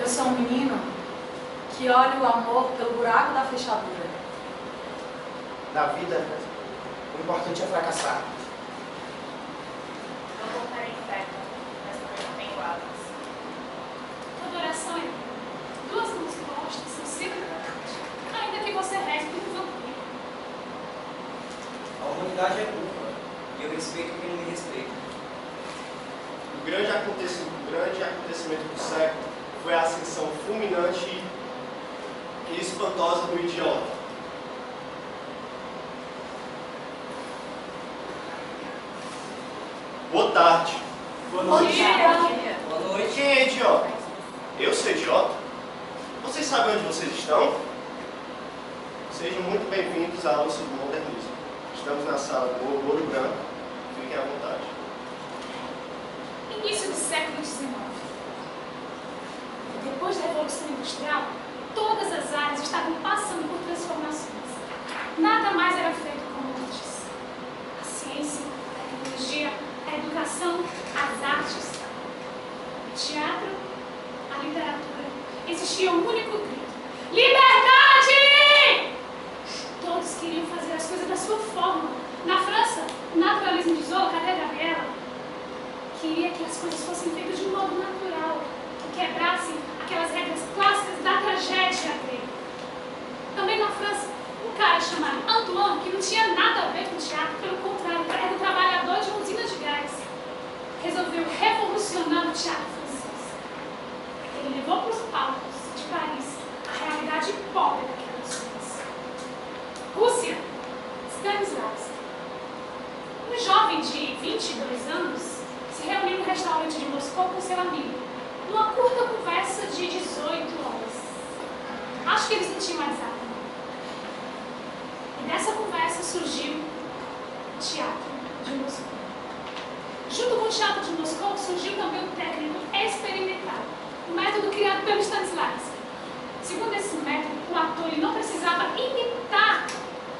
sou um menino que olha o amor pelo buraco da fechadura. Na vida, o importante é fracassar. Não voltarei em terra, mas também não tenho asas. Adoração é duas mãos postas são sempre verdade, ainda que você reze por um vampiro. A humanidade é burra, e eu respeito quem não me respeita. O grande acontecimento do século foi a ascensão fulminante e espantosa do idiota. Boa tarde. Boa Bom noite. dia! Boa noite. Quem é idiota? Eu sou idiota? Vocês sabem onde vocês estão? Sejam muito bem-vindos à aula sobre modernismo. Estamos na sala do Ouro Branco. Fiquem à vontade. Início do século XIX. Depois da Revolução Industrial, todas as áreas estavam passando por transformações. Nada mais era feito como antes. A ciência, a tecnologia, a educação, as artes, o teatro, a literatura. Existia um único grito: liberdade! Todos queriam fazer as coisas da sua forma. Na França, o naturalismo de Zola, cadê a Gabriela? Queria que as coisas fossem feitas de um modo natural, que quebrassem aquelas regras clássicas da tragédia grega. Também na França, um cara chamado Antoine, que não tinha nada a ver com teatro, pelo contrário, era um trabalhador de uma usina de gás, resolveu revolucionar o teatro francês. Ele levou para os palcos de Paris a realidade pobre daquelas ruas. Rússia, Stanislavski. Um jovem de 22 anos se reuniu no restaurante de Moscou com seu amigo, numa curta conversa de 18 horas. Acho que eles não tinham WhatsApp. E dessa conversa surgiu o Teatro de Moscou. Junto com o Teatro de Moscou surgiu também o técnico experimental, o método criado pelo Stanislavski. Segundo esse método, o ator ele não precisava imitar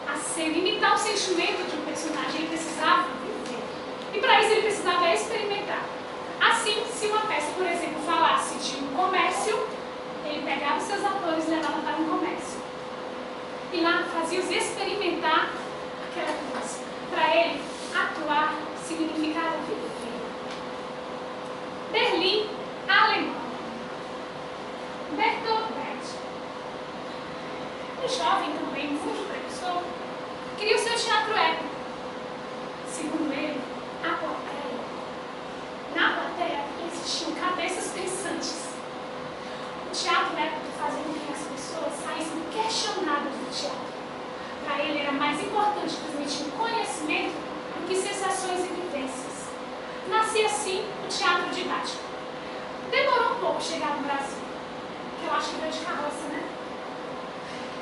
a cena, imitar o sentimento de um personagem, ele precisava viver. E para isso ele precisava experimentar. Assim, se uma peça, por exemplo, falasse de um comércio, ele pegava os seus atores e levava para um comércio. E lá fazia-os experimentar aquela coisa. Para ele, atuar significava viver. Berlim, Alemanha. Bertolt Brecht. Um jovem também, muito precursor, queria o seu teatro épico. Segundo ele, a plateia. Na plateia existiam cabeças pensantes. O teatro épico fazia com que as pessoas saíssem questionadas do teatro. Para ele era mais importante transmitir um conhecimento do que sensações e vivências. Nascia assim o teatro didático. Demorou um pouco chegar no Brasil, que eu acho que veio de carroça, né?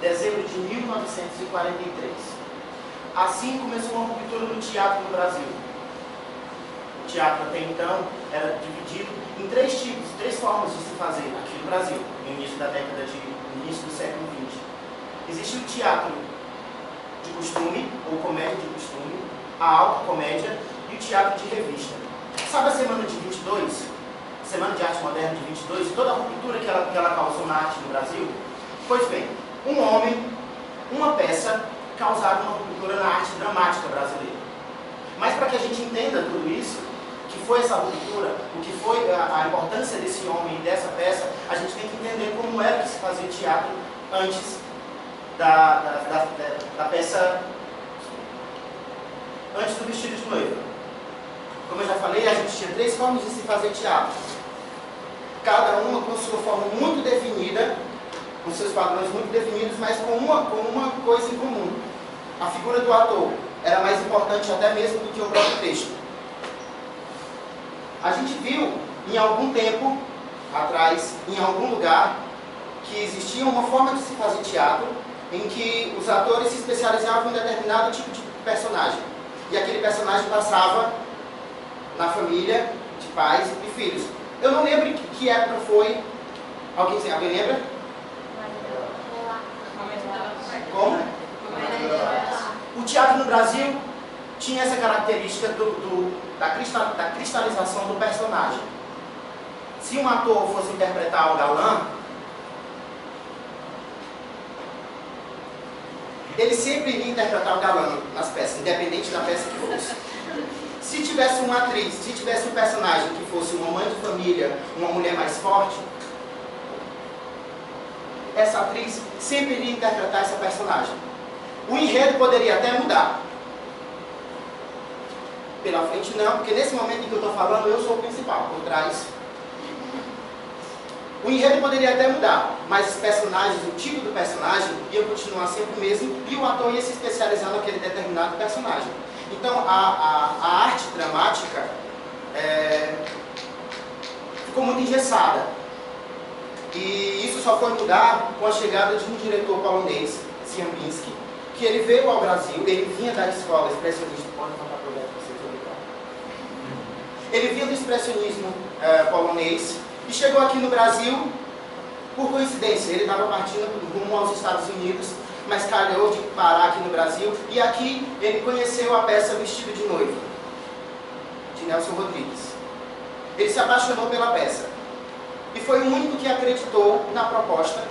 Dezembro de 1943. Assim começou uma ruptura do teatro no Brasil. O teatro até então era dividido em três formas de se fazer aqui no Brasil, no início do século XX. Existia o teatro de costume, ou comédia de costume, a alta comédia e o teatro de revista. Sabe a Semana de 22? Semana de Arte Moderna de 22, toda a ruptura que ela causou na arte no Brasil? Pois bem, um homem, uma peça, causaram uma ruptura na arte dramática brasileira. Mas para que a gente entenda tudo isso, o que foi essa ruptura, o que foi a importância desse homem e dessa peça, a gente tem que entender como era que se fazia teatro antes da peça, antes do vestido de noiva. Como eu já falei, a gente tinha três formas de se fazer teatro. Cada uma com sua forma muito definida, com seus padrões muito definidos, mas com uma coisa em comum. A figura do ator era mais importante até mesmo do que o próprio texto. A gente viu, em algum tempo atrás, em algum lugar, que existia uma forma de se fazer teatro em que os atores se especializavam em determinado tipo de personagem. E aquele personagem passava na família de pais e filhos. Eu não lembro que época foi. Alguém lembra? Como? O teatro no Brasil tinha essa característica da cristalização do personagem. se um ator fosse interpretar um galã, ele sempre iria interpretar o galã nas peças, independente da peça que fosse. Se tivesse uma atriz, se tivesse um personagem que fosse uma mãe de família, uma mulher mais forte, essa atriz sempre iria interpretar essa personagem. O enredo poderia até mudar. Pela frente não, porque nesse momento em que eu estou falando, eu sou o principal, por trás. O enredo poderia até mudar, mas os personagens, o tipo do personagem, ia continuar sempre o mesmo e o ator ia se especializar naquele determinado personagem. Então, a arte dramática ficou muito engessada. E isso só foi mudar com a chegada de um diretor polonês, Ziembinski, que ele veio ao Brasil, ele vinha da escola expressionista. Pode contar para vocês, ele vinha do expressionismo polonês e chegou aqui no Brasil por coincidência. Ele estava partindo rumo aos Estados Unidos, mas calhou de parar aqui no Brasil, e aqui ele conheceu a peça Vestido de Noiva, de Nelson Rodrigues. Ele se apaixonou pela peça e foi o único que acreditou na proposta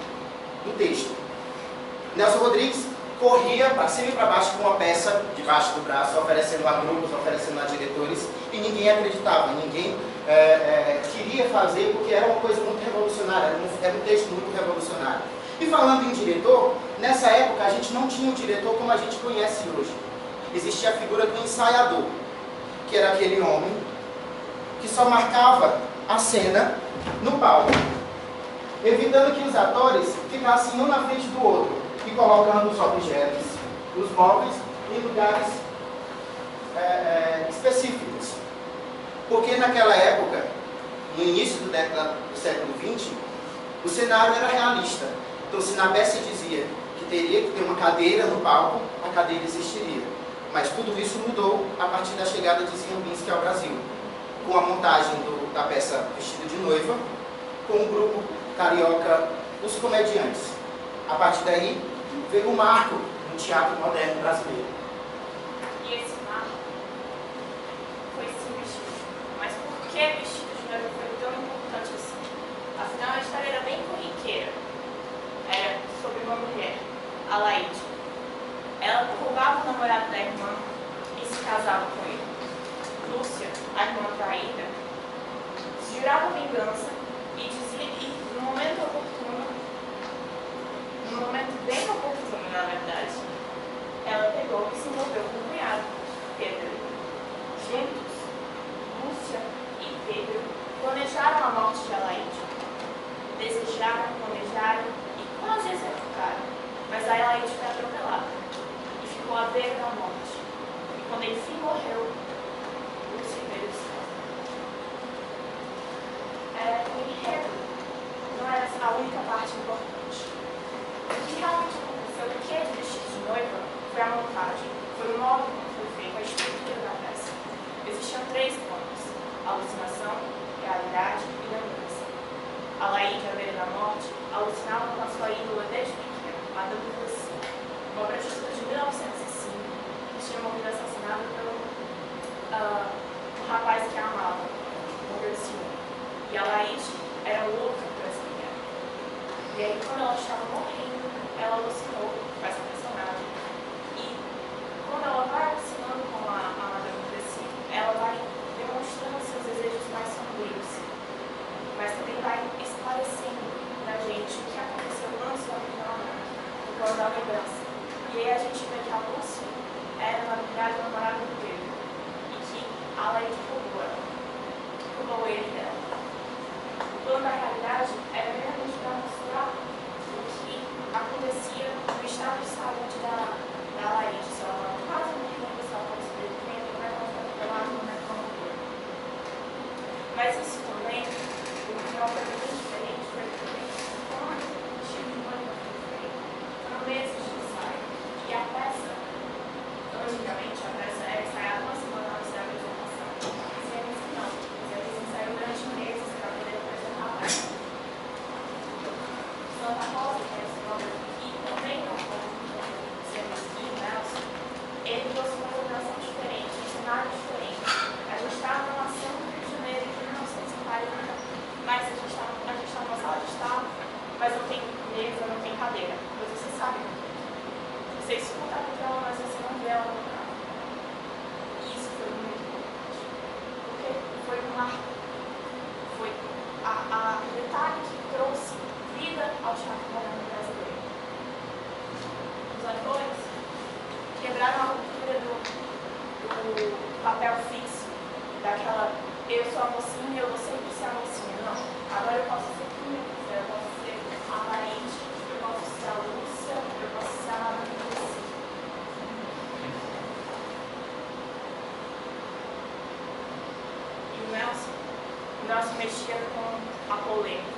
do texto. Nelson Rodrigues corria para cima e para baixo com uma peça debaixo do braço, oferecendo a grupos, oferecendo a diretores, e ninguém acreditava, ninguém queria fazer, porque era uma coisa muito revolucionária, era um texto muito revolucionário. E falando em diretor, nessa época a gente não tinha um diretor como a gente conhece hoje. Existia a figura do ensaiador, que era aquele homem que só marcava a cena no palco, evitando que os atores ficassem um na frente do outro e colocando os objetos, os móveis, em lugares específicos. Porque naquela época, no início do século XX, o cenário era realista. Então, se na peça dizia que teria que ter uma cadeira no palco, a cadeira existiria. Mas tudo isso mudou a partir da chegada de Ziembinski ao Brasil, com a montagem da peça Vestido de Noiva, com o grupo carioca Os Comediantes. A partir daí, veio um marco no teatro moderno brasileiro. E esse marco foi sim Vestido. Mas por que Vestido de Noiva foi tão importante assim? Afinal, a história era bem corriqueira. Era sobre uma mulher, a Laíde. Ela roubava o namorado da irmã e se casava com ele. Lúcia, a irmã traída, jurava vingança e dizia que no momento oportuno, num momento bem oportuno na verdade, ela pegou e se envolveu com o cunhado, Pedro. Juntos, Lúcia e Pedro planejaram a morte de Alaide. Desejaram, planejaram e quase executaram, mas a Alaide foi atropelada e ficou à beira da morte. E quando enfim morreu, Lúcia veio do céu. O enredo não era a única parte importante. O que realmente aconteceu, o que é de Vestido de Noiva, foi a montagem, foi o modo como foi feita a estrutura da peça. Existiam 3 pontos: alucinação, realidade e lembrança. A Laíde, à beira da morte, alucinava com a sua ídola desde pequena, Madame Lucy, uma prostituta de 1905, que tinha morrido assassinada pelo um rapaz que a amava, morreu de ciúme. E a Laíde era louca por essa mulher. E aí, quando ela estava morrendo, ela alucinou com essa personagem. E quando ela vai alucinando com a Madame Lucy, ela vai demonstrando seus desejos mais sombrios, mas também vai esclarecendo pra gente o que aconteceu antes do no plano da lembrança. E aí a gente vê que a Lúcia era, na verdade, a namorada do Pedro, e que a Laíde roubou ele dela. O plano da realidade era realmente para mostrar o que acontecia no estado de saúde da Laíde. Se ela estava quase morrendo, se ela estava sobrevivendo, como é que ela foi atropelada, como é que ela morreu. Mas isso também, uma coisa bem diferente, foi também quando o Vestido de Noiva foi feito. Foram meses de ensaio. E a peça, antigamente, a peça era ensaiada uma semana antes da apresentação. Não. Mas eles ensaiou durante quebraram a cultura do papel fixo, daquela eu sou a mocinha, eu vou sempre ser a mocinha. Não, agora eu posso ser quem eu quiser, eu posso ser a parente, eu posso ser a Lúcia, eu posso ser a Ana Lúcia. E o Nelson mexia com a polêmica.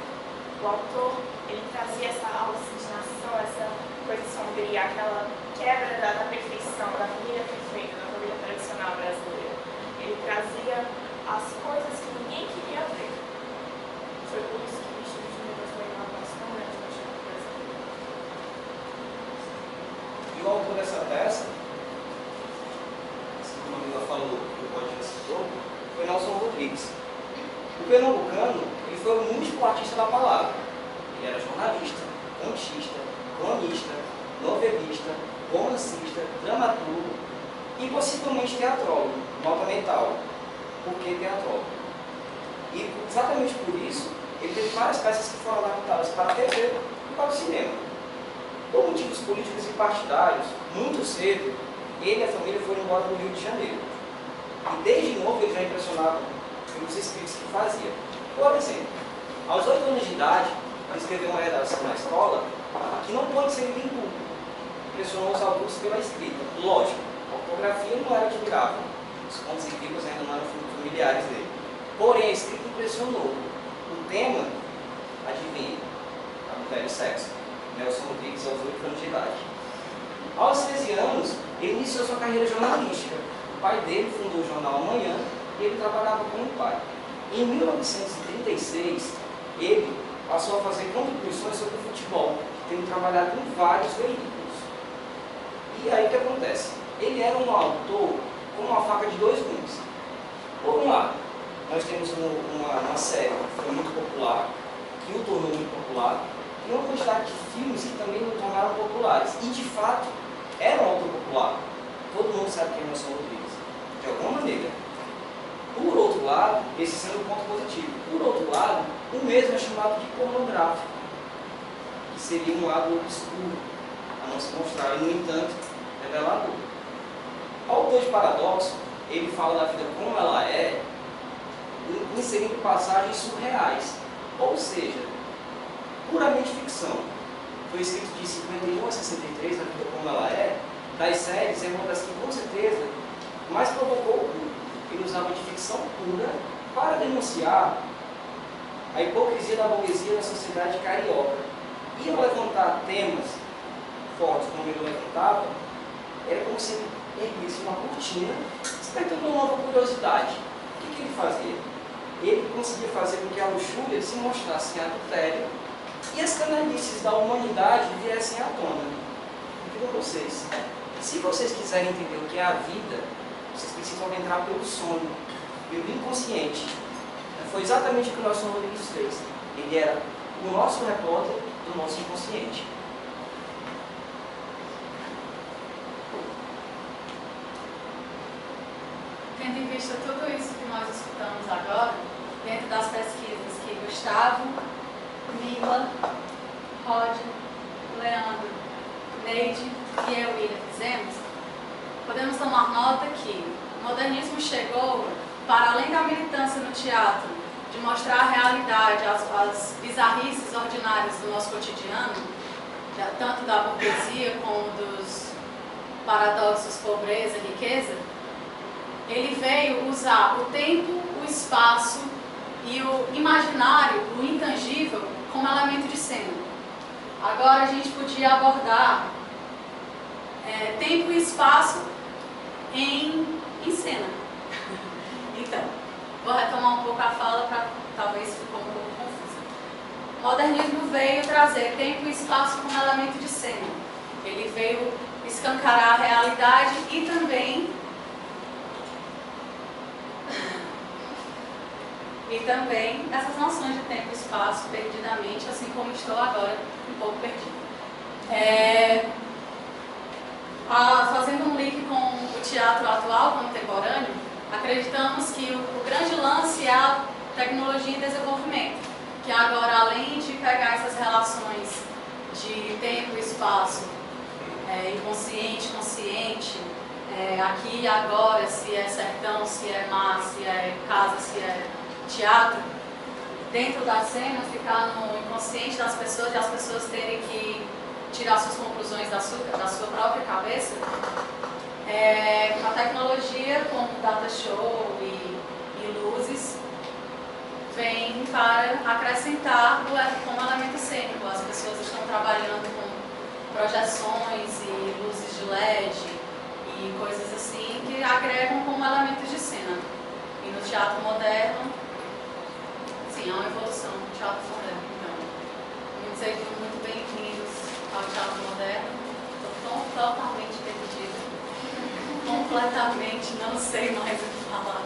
O autor, ele trazia essa alucinação, essa coisa sombria, aquela quebra da perfeição, da família perfeita, da família tradicional brasileira. Ele trazia as coisas que ninguém queria ver. Foi por isso que o Estilo de Minas foi uma voz tão grande no teatro brasileiro. E o autor dessa peça, assim como a Mila falou, que o Pode já citou, foi Nelson Rodrigues. O pernambucano, ele foi o múltiplo artista da palavra. Ele era jornalista, cantista, cronista, novelista, romancista, dramaturgo e possivelmente teatrólogo, nota mental. Por que teatrólogo? E exatamente por isso, ele teve várias peças que foram adaptadas para a TV e para o cinema. Por motivos políticos e partidários, muito cedo, ele e a família foram embora do Rio de Janeiro. E desde novo ele já impressionava pelos escritos que fazia. Por exemplo, aos 8 anos de idade, ele escreveu uma redação na escola que não pode ser lida em público. Impressionou os adultos pela escrita. Lógico, a ortografia não era admirável. Os pontos e vírgulas ainda não eram familiares dele. Porém, a escrita impressionou. O tema, adivinha, a mulher e o sexo. Nelson Rodrigues aos 8 anos de idade. Aos 13 anos, ele iniciou sua carreira jornalística. O pai dele fundou o jornal Amanhã e ele trabalhava com o pai. Em 1936, ele passou a fazer contribuições sobre o futebol, tendo trabalhado em vários veículos. E aí o que acontece? Ele era um autor com uma faca de dois gumes. Por um lado, nós temos uma série que foi muito popular, que o tornou muito popular, e uma quantidade de filmes que também o tornaram populares. E, de fato, era um autor popular. Todo mundo sabe quem é Nelson Rodrigues, de alguma maneira. Por outro lado, esse sendo um ponto positivo. Por outro lado, o mesmo é chamado de pornográfico, que seria um lado obscuro, a não se mostrar, e, no entanto, revelador. O autor de Paradoxo, ele fala da vida como ela é, inserindo passagens surreais, ou seja, puramente ficção. Foi escrito de 51 a 63, a vida como ela é, das séries, é uma das que, com certeza, mais provocou o público. Ele usava de ficção pura para denunciar a hipocrisia da burguesia da sociedade carioca. E ao levantar temas fortes como ele levantava, era como se ele erguesse uma cortina, despertando uma nova curiosidade. O que ele fazia? Ele conseguia fazer com que a luxúria se mostrasse em adultério e as canalices da humanidade viessem à tona. Eu digo a vocês, se vocês quiserem entender o que é a vida, vocês precisam entrar pelo sonho, pelo inconsciente. Foi exatamente o que o Nelson Rodrigues fez. Ele era o nosso repórter do nosso inconsciente. Tendo em vista tudo isso que nós escutamos agora, dentro das pesquisas que Gustavo, Mila, Roger, Leandro, Neide e eu, William, fizemos, podemos tomar nota que o modernismo chegou para além da militância no teatro, de mostrar a realidade, as bizarrices ordinárias do nosso cotidiano, tanto da burguesia como dos paradoxos pobreza e riqueza. Ele veio usar o tempo, o espaço e o imaginário, o intangível, como elemento de cena. Agora a gente podia abordar tempo e espaço em cena. Então, vou retomar um pouco a fala para talvez ficou um pouco confusa. O modernismo veio trazer tempo e espaço como elemento de cena. Ele veio escancarar a realidade e também essas noções de tempo e espaço perdidamente, assim como estou agora um pouco perdida. Fazendo um link com o teatro atual, contemporâneo, acreditamos que o grande lance é a tecnologia e desenvolvimento, que agora, além de pegar essas relações de tempo e espaço inconsciente, consciente, aqui e agora, se é sertão, se é mar, se é casa, se é teatro, dentro da cena ficar no inconsciente das pessoas e as pessoas terem que tirar suas conclusões da sua própria cabeça, a tecnologia como data show e luzes vem para acrescentar como elemento cênico. As pessoas estão trabalhando com projeções e luzes de LED e coisas assim que agregam como elementos de cena. E no teatro moderno, sim, há uma evolução no teatro moderno. Então, sejam muito bem-vindos ao teatro moderno. Estou totalmente perdida. Completamente não sei mais o que falar.